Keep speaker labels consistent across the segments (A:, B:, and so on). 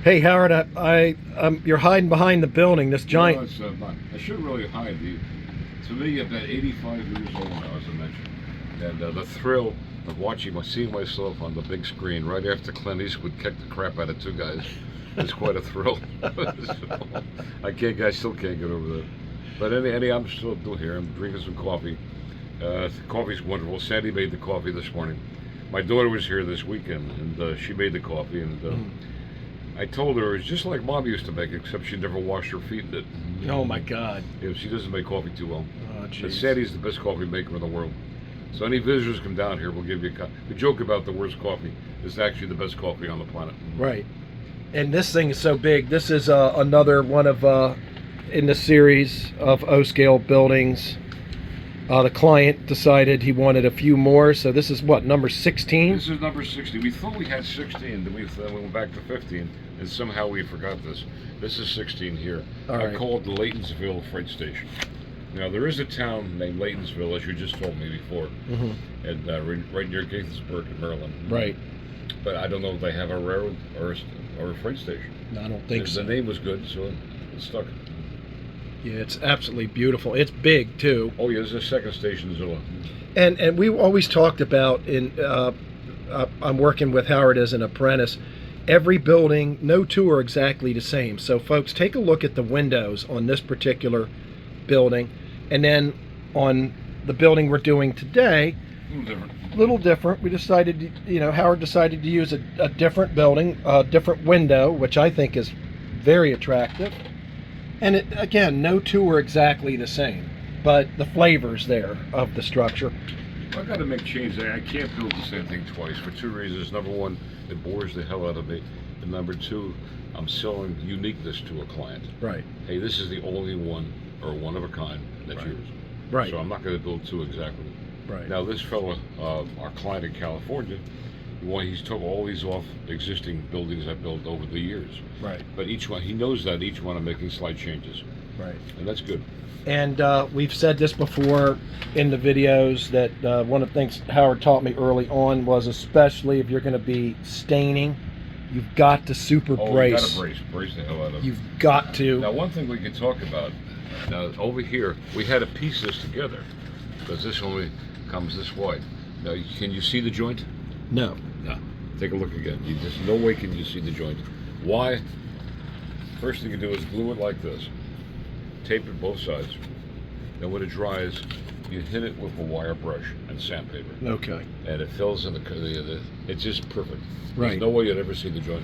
A: Hey Howard, you're hiding behind the building. This
B: No,
A: giant.
B: it's not. I shouldn't really hide. To me, I'm at 85 years old now, as I mentioned, and the thrill of seeing myself on the big screen right after Clint Eastwood kicked the crap out of two guys is quite a thrill. So, I still can't get over that. But I'm still here. I'm drinking some coffee. Coffee's wonderful. Sandy made the coffee this morning. My daughter was here this weekend, and she made the coffee, and I told her it's just like Mom used to make it, except she never washed her feet in it.
A: Oh my God.
B: Yeah, she doesn't make coffee too well.
A: Oh
B: But
A: jeez.
B: Sandy's the best coffee maker in the world. So any visitors come down here, we'll give you a cup. We joke about the worst coffee. It's actually the best coffee on the planet.
A: Right. And this thing is so big. This is another one of in the series of O-scale buildings. The client decided he wanted a few more, so this is what, number 16?
B: This is number 60. We thought we had 16, then we went back to 15, and somehow we forgot this. This is 16 here.
A: All
B: I
A: right.
B: call it the Latonsville Freight Station. Now, there is a town named Latonsville, as you just told me before, and right near Gaithersburg in Maryland.
A: Right.
B: But I don't know if they have a railroad or a freight station.
A: No, I don't think so.
B: The name was good, so it stuck.
A: Yeah, it's absolutely beautiful. It's big too.
B: Oh, yeah, there's a second station, Zilla.
A: And we always talked about I'm working with Howard as an apprentice. Every building, no two are exactly the same. So folks, take a look at the windows on this particular building, and then on the building we're doing today,
B: A little different.
A: little different. We decided, Howard decided to use a different building, a different window, which I think is very attractive. And again, no two are exactly the same, but the flavor's there of the structure.
B: I got to make changes. I can't build the same thing twice for two reasons. Number one, it bores the hell out of me. And number two, I'm selling uniqueness to a client.
A: Right.
B: Hey, this is the only one or one of a kind that's yours.
A: Right.
B: So I'm not going to build two exactly.
A: Right.
B: Now this fella, our client in California, he's took all these off existing buildings I built over the years.
A: Right.
B: But each one, he knows that each one I'm making slight changes.
A: Right.
B: And that's good.
A: And we've said this before in the videos that one of the things Howard taught me early on was, especially if you're going to be staining, you've got to super brace.
B: You got to brace the hell out of it.
A: You've got to.
B: Now, one thing we could talk about. Now, over here, we had to piece this together because this only comes this wide. Now, can you see the joint?
A: No.
B: No. Take a look again. There's no way can you see the joint. Why? First thing you do is glue it like this. Tape it both sides. Then when it dries, you hit it with a wire brush and sandpaper.
A: Okay.
B: And it fills in it's just perfect.
A: Right.
B: There's no way you'd ever see the joint.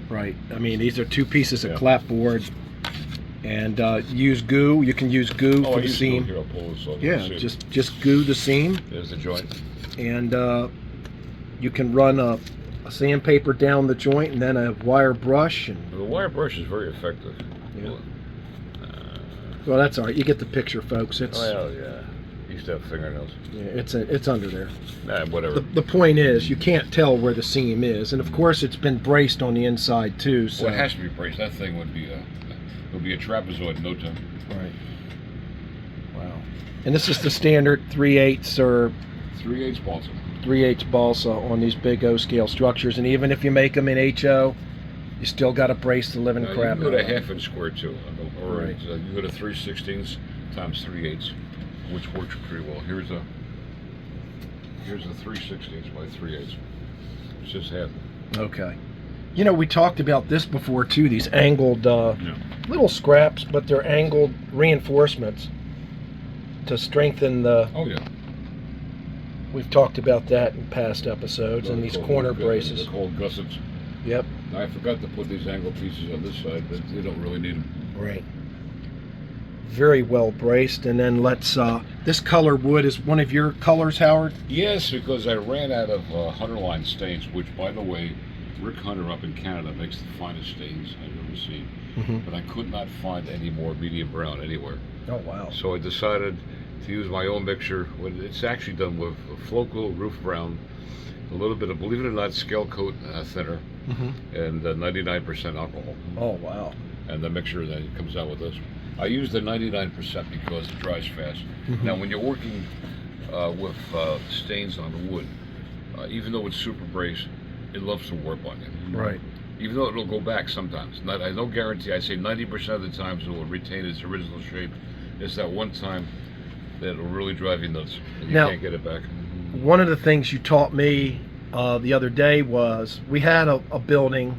A: Right. I mean, these are two pieces of
B: Yeah.
A: clapboard, and use goo. You can use goo for
B: I
A: the
B: used to
A: seam.
B: go here, I'll pull this off.
A: Yeah,
B: Let's see.
A: just goo the seam,
B: There's the joint.
A: and you can run a sandpaper down the joint, and then a wire brush. And
B: The wire brush is very effective.
A: Yeah. well, that's all right. You get the picture, folks. It's
B: Well, yeah. He used to have fingernails.
A: yeah, it's under there.
B: Nah, whatever.
A: The point is, you can't tell where the seam is, and of course, it's been braced on the inside too. So
B: Well, it has to be braced. That thing would be a trapezoid in no time.
A: right. Wow. And this is the standard 3/8 or
B: 3/8 balsa.
A: 3/8 balsa on these big O-scale structures, and even if you make them in HO, you still got to brace the living
B: You
A: crap
B: can go
A: out
B: to
A: of them.
B: 1/2 inch square too, or
A: Right.
B: you go to 3/16 times 3/8, which works pretty well. Here's a 3/16 by 3/8. It's just half.
A: Okay. We talked about this before too. These angled
B: Yeah.
A: little scraps, but they're angled reinforcements to strengthen the.
B: Oh yeah.
A: We've talked about that in past episodes, and these corner braces.
B: They're called gussets.
A: Yep.
B: Now, I forgot to put these angle pieces on this side, but you don't really need them.
A: Right. Very well braced, and then let's. This color wood is one of your colors, Howard.
B: Yes, because I ran out of Hunterline stains, which, by the way, Rick Hunter up in Canada makes the finest stains I've ever seen. But I could not find any more medium brown anywhere.
A: Oh wow.
B: So I decided to use my own mixture. It's actually done with Floco Roof Brown, a little bit of, believe it or not, scale coat thinner, and 99% alcohol.
A: Oh wow.
B: And the mixture that comes out with this. I use the 99% because it dries fast. Now, when you're working with stains on the wood, even though it's super braced, it loves to warp on you.
A: Right.
B: even though it'll go back sometimes. I don't guarantee. I say 90% of the times it will retain its original shape. It's that one time that it'll really drive you nuts, and you can't get it back.
A: One of the things you taught me the other day was we had a building,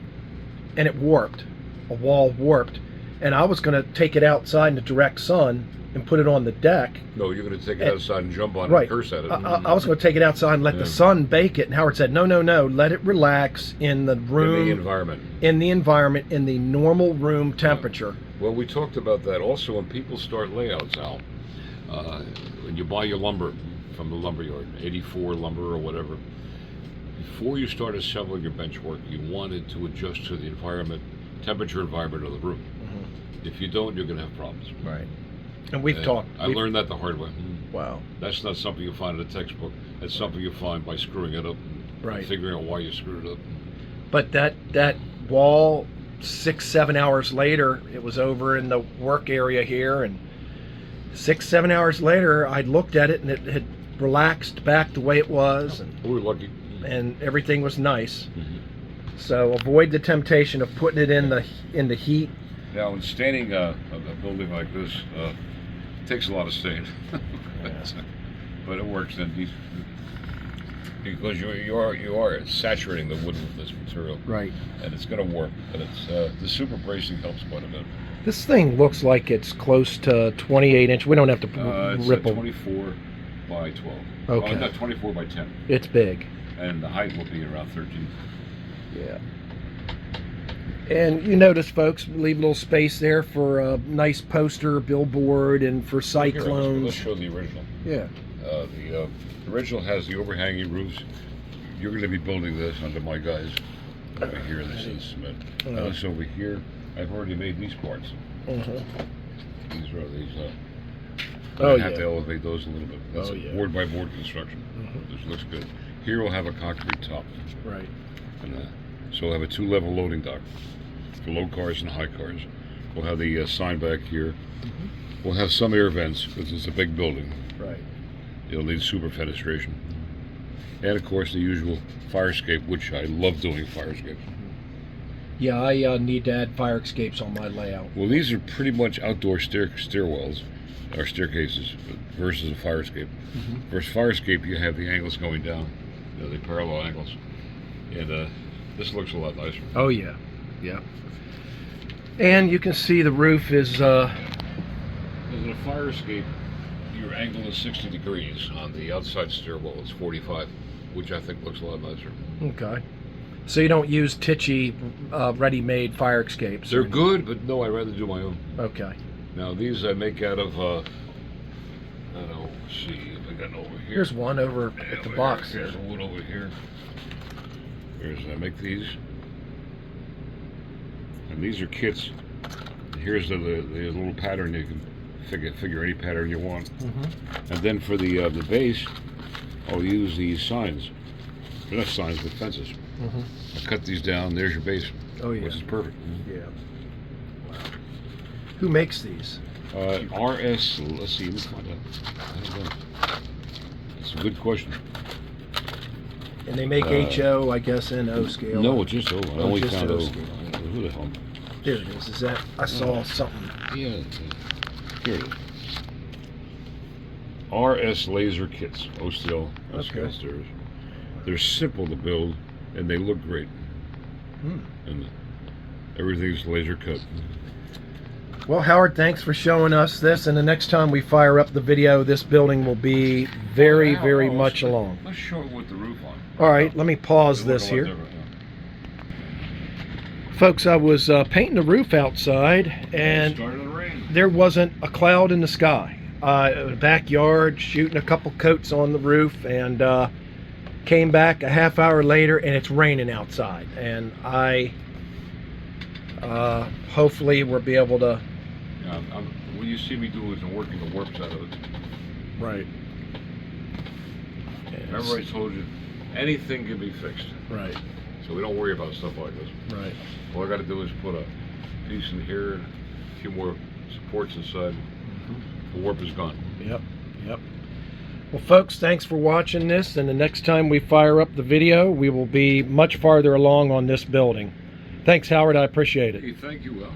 A: and it warped, a wall warped, and I was going to take it outside in the direct sun and put it on the deck.
B: No, you're going to take it outside and jump on it and curse at it.
A: I was going to take it outside and let the sun bake it, and Howard said, no, let it relax in the room.
B: In the environment.
A: In the environment, in the normal room temperature.
B: Well, we talked about that also when people start layouts, Al. When you buy your lumber from the lumber yard, 84 lumber or whatever, before you start assembling your bench work, you wanted to adjust to the temperature environment of the room. If you don't, you're going to have problems.
A: Right. And we've talked.
B: I learned that the hard way.
A: Wow. That's
B: not something you find in a textbook. That's something you find by screwing it up and figuring out why you screwed it up.
A: But that wall, 6-7 hours later, it was over in the work area here, and 6-7 hours later, I looked at it and it had relaxed back the way it was. And
B: we were lucky.
A: And everything was nice. So avoid the temptation of putting it in the heat.
B: Now, in staining a building like this, it takes a lot of stain, but it works then because you are saturating the wood with this material,
A: right? And
B: it's going to warp. And it's the super bracing helps quite a bit.
A: This thing looks like it's close to 28 inch. We don't have to
B: it's
A: ripple.
B: 24 by 12.
A: Okay.
B: Not 24 by 10.
A: It's big.
B: And the height will be around 13.
A: Yeah. And you notice, folks, leave a little space there for a nice poster, billboard, and for cyclones.
B: Here, let's show the original.
A: Yeah.
B: The original has the overhanging roofs. You're going to be building this under my guys. Over here, this is cement. This over here, I've already made these parts. These are these. I have to elevate those a little bit. That's a board by board construction. This looks good. Here we'll have a concrete top.
A: Right.
B: And so we'll have a 2-level loading dock for low cars and high cars. We'll have the sign back here. We'll have some air vents because it's a big building.
A: Right.
B: It'll need super fenestration. And of course the usual fire escape, which I love doing fire escapes.
A: Yeah, I need to add fire escapes on my layout.
B: Well, these are pretty much outdoor stairwells or staircases versus a fire escape. Versus fire escape, you have the angles going down, the parallel angles. And this looks a lot nicer.
A: Oh yeah, yeah. And you can see the roof is.
B: As a fire escape, your angle is 60 degrees. On the outside stairwell, it's 45, which I think looks a lot nicer.
A: Okay. So you don't use Tichy ready-made fire escapes?
B: They're good, but no, I'd rather do my own.
A: Okay.
B: Now these I make out of. I don't know. See if I got over here.
A: Here's one over at the box.
B: Here's one over here. I make these, and these are kits. Here's the little pattern. You can figure any pattern you want. And then for the base, I'll use these signs. They're not signs, but fences. I cut these down. There's your base.
A: Oh yeah.
B: Which is perfect.
A: Yeah. Wow. Who makes these?
B: RS. Let's see. Let's find out. I don't know. That's a good question.
A: And they make HO, I guess, in O scale.
B: No, it's just O. I only found O.
A: Scale.
B: Who the hell?
A: There it is. Is that? I saw something.
B: Yeah. Here it is. RS laser kits. O scale stairs. They're simple to build, and they look great. And everything's laser cut.
A: Well, Howard, thanks for showing us this. And the next time we fire up the video, this building will be very much along.
B: Let's show it with the roof on.
A: All right, let me pause this here. Folks, I was painting the roof outside, and there wasn't a cloud in the sky. Backyard, shooting a couple coats on the roof, and came back a half hour later, and it's raining outside. And I hopefully we'll be able to.
B: What you see me do is I'm working the warps out of it.
A: Right.
B: Remember I told you, anything can be fixed.
A: Right.
B: So we don't worry about stuff like this.
A: Right.
B: All I got to do is put a piece in here and a few more supports inside. The warp is gone.
A: Yep. Well, folks, thanks for watching this. And the next time we fire up the video, we will be much farther along on this building. Thanks, Howard. I appreciate it.
B: Hey, thank you, Al.